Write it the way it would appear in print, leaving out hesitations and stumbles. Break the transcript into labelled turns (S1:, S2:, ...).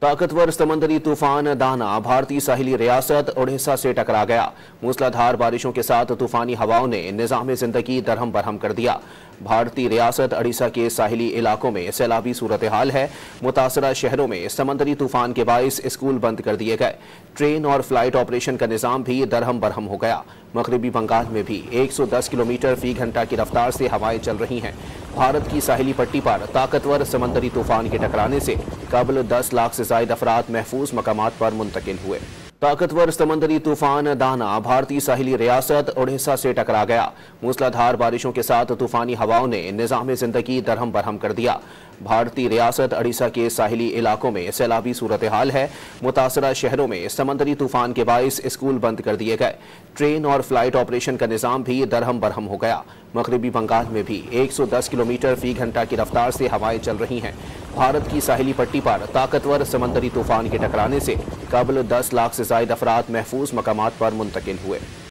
S1: ताकतवर समंदरी तूफान दाना भारतीय साहिली रियासत ओडिशा से टकरा गया। मूसलाधार बारिशों के साथ तूफानी हवाओं ने निज़ाम जिंदगी दरहम बरहम कर दिया। भारतीय रियासत ओडिशा के साहिली इलाकों में सैलाबी सूरत हाल है। मुतासरा शहरों में समंदरी तूफान के बाइस स्कूल बंद कर दिए गए। ट्रेन और फ्लाइट ऑपरेशन का निज़ाम भी दरहम बरहम हो गया। मगरबी बंगाल में भी 110 किलोमीटर फी घंटा की रफ्तार से हवाएं चल रही हैं। भारत की साहिली पट्टी पर ताकतवर समंदरी तूफान के टकराने से कबल 10 लाख से ज़ायद अफराद महफूज मकामात पर मुंतकिल हुए। ताकतवर समंदरी तूफान दाना भारतीय साहिली रियासत ओडिशा से टकरा गया। मूसलाधार बारिशों के साथ तूफानी हवाओं ने निज़ाम जिंदगी दरहम बरहम कर दिया। भारतीय रियासत ओडिशा के साहिली इलाकों में सैलाबी सूरत हाल है। मुतासरा शहरों में समंदरी तूफान के बाइस स्कूल बंद कर दिए गए। ट्रेन और फ्लाइट ऑपरेशन का निज़ाम भी दरहम बरहम हो गया। मगरबी बंगाल में भी 110 किलोमीटर फी घंटा की रफ्तार से हवाएं चल रही हैं। भारत की साहिली पट्टी पर ताकतवर समंदरी तूफान के टकराने से कबल 10 लाख से ज़ायद अफराद महफूज मकामात पर मुंतकिल हुए।